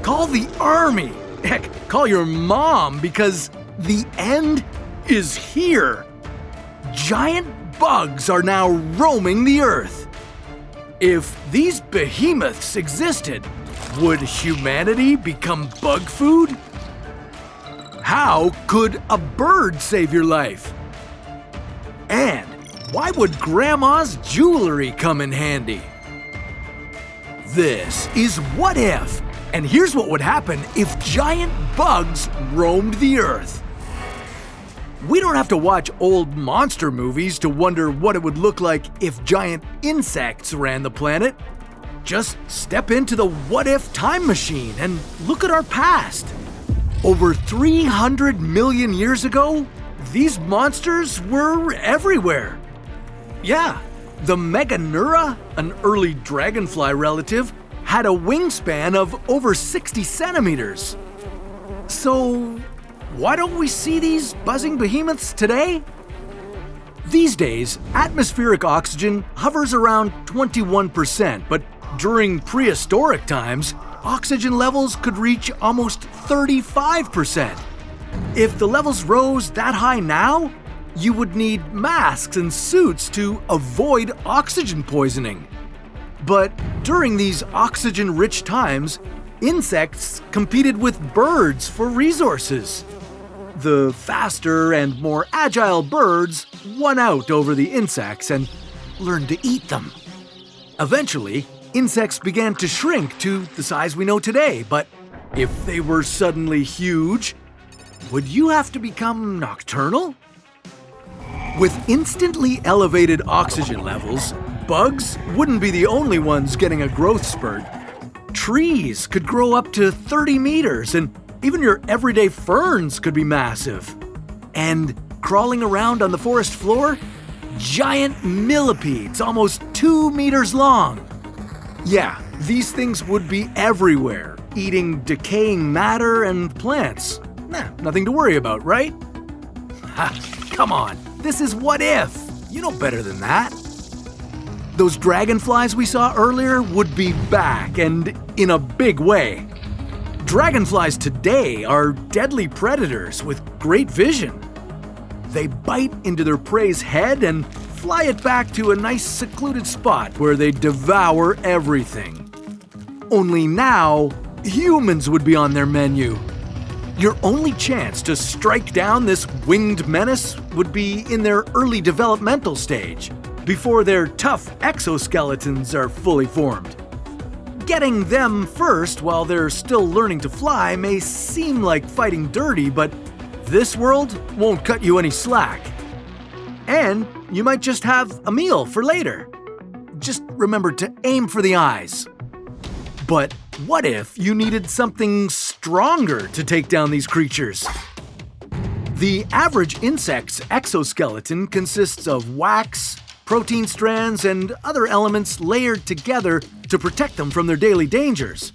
Call the army. Heck, call your mom because the end is here. Giant bugs are now roaming the earth. If these behemoths existed, would humanity become bug food? How could a bird save your life? And why would Grandma's jewelry come in handy? This is What If, and here's what would happen if giant bugs roamed the earth. We don't have to watch old monster movies to wonder what it would look like if giant insects ran the planet. Just step into the What If time machine and look at our past. Over 300 million years ago, these monsters were everywhere. Yeah, the Meganeura, an early dragonfly relative, had a wingspan of over 60 centimeters. So, why don't we see these buzzing behemoths today? These days, atmospheric oxygen hovers around 21%, but during prehistoric times, oxygen levels could reach almost 35%. If the levels rose that high now, you would need masks and suits to avoid oxygen poisoning. But during these oxygen-rich times, insects competed with birds for resources. The faster and more agile birds won out over the insects and learned to eat them. Eventually, insects began to shrink to the size we know today, but if they were suddenly huge, would you have to become nocturnal? With instantly elevated oxygen levels, bugs wouldn't be the only ones getting a growth spurt. Trees could grow up to 30 meters, and even your everyday ferns could be massive. And crawling around on the forest floor, giant millipedes almost 2 meters long. Yeah, these things would be everywhere, eating decaying matter and plants. Nothing to worry about, right? Ha, come on, this is What If. You know better than that. Those dragonflies we saw earlier would be back, and in a big way. Dragonflies today are deadly predators with great vision. They bite into their prey's head and fly it back to a nice secluded spot where they devour everything. Only now, humans would be on their menu. Your only chance to strike down this winged menace would be in their early developmental stage, before their tough exoskeletons are fully formed. Getting them first while they're still learning to fly may seem like fighting dirty, but this world won't cut you any slack. And you might just have a meal for later. Just remember to aim for the eyes. But what if you needed something stronger to take down these creatures? The average insect's exoskeleton consists of wax, protein strands, and other elements layered together to protect them from their daily dangers.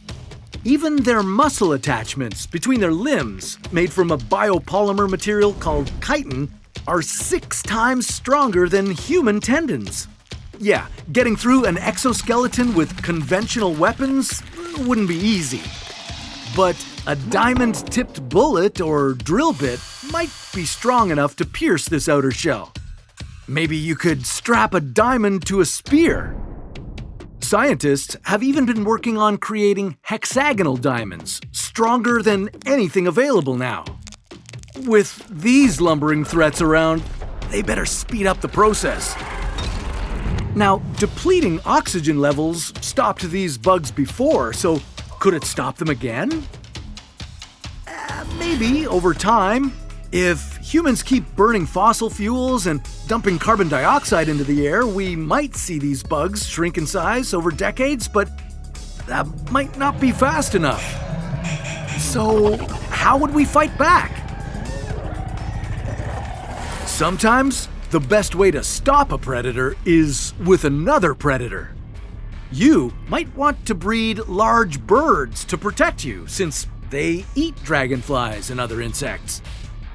Even their muscle attachments between their limbs, made from a biopolymer material called chitin, are 6 times stronger than human tendons. Yeah, getting through an exoskeleton with conventional weapons wouldn't be easy. But a diamond-tipped bullet or drill bit might be strong enough to pierce this outer shell. Maybe you could strap a diamond to a spear. Scientists have even been working on creating hexagonal diamonds, stronger than anything available now. With these lumbering threats around, they better speed up the process. Now, depleting oxygen levels stopped these bugs before, so could it stop them again? Maybe over time. If humans keep burning fossil fuels and dumping carbon dioxide into the air, we might see these bugs shrink in size over decades, but that might not be fast enough. So, how would we fight back? Sometimes, the best way to stop a predator is with another predator. You might want to breed large birds to protect you, since they eat dragonflies and other insects.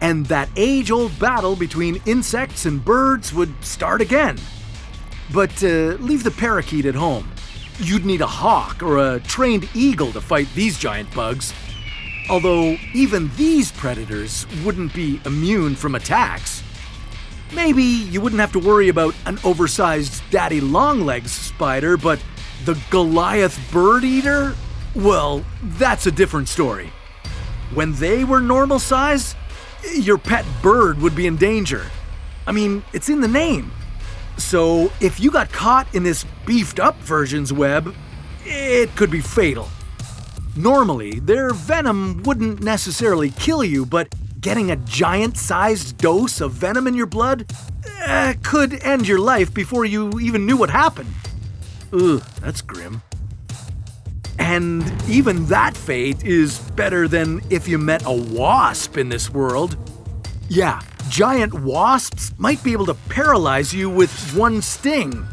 And that age-old battle between insects and birds would start again. But leave the parakeet at home. You'd need a hawk or a trained eagle to fight these giant bugs. Although even these predators wouldn't be immune from attacks. Maybe you wouldn't have to worry about an oversized daddy longlegs spider, but the Goliath bird eater? Well, that's a different story. When they were normal size, your pet bird would be in danger. I mean, it's in the name. So if you got caught in this beefed up version's web, it could be fatal. Normally, their venom wouldn't necessarily kill you, but getting a giant-sized dose of venom in your blood could end your life before you even knew what happened. Ugh, that's grim. And even that fate is better than if you met a wasp in this world. Yeah, giant wasps might be able to paralyze you with one sting.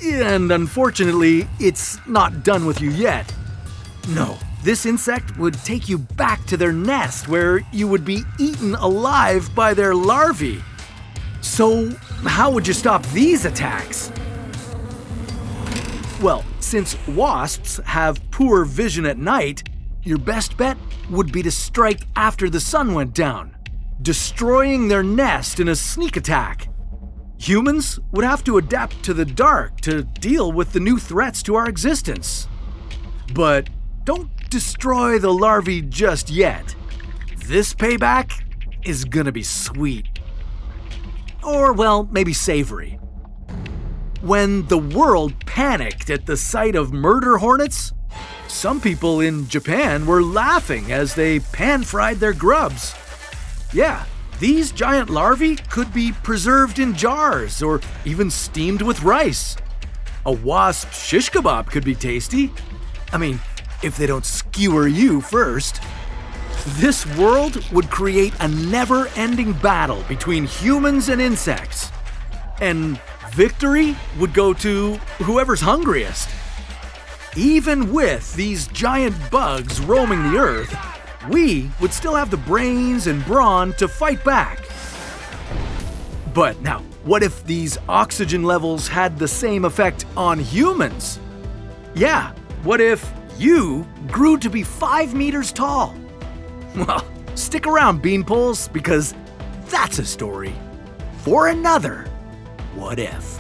And unfortunately, it's not done with you yet. No, this insect would take you back to their nest where you would be eaten alive by their larvae. So, how would you stop these attacks? Well, since wasps have poor vision at night, your best bet would be to strike after the sun went down, destroying their nest in a sneak attack. Humans would have to adapt to the dark to deal with the new threats to our existence. But don't destroy the larvae just yet. This payback is gonna be sweet. Or, well, maybe savory. When the world panicked at the sight of murder hornets, some people in Japan were laughing as they pan-fried their grubs. Yeah, these giant larvae could be preserved in jars or even steamed with rice. A wasp shish kebab could be tasty. I mean, if they don't skewer you first. This world would create a never-ending battle between humans and insects. And victory would go to whoever's hungriest. Even with these giant bugs roaming the earth, we would still have the brains and brawn to fight back. But now, what if these oxygen levels had the same effect on humans? Yeah, what if you grew to be 5 meters tall? Well, stick around, beanpoles, because that's a story for another What If.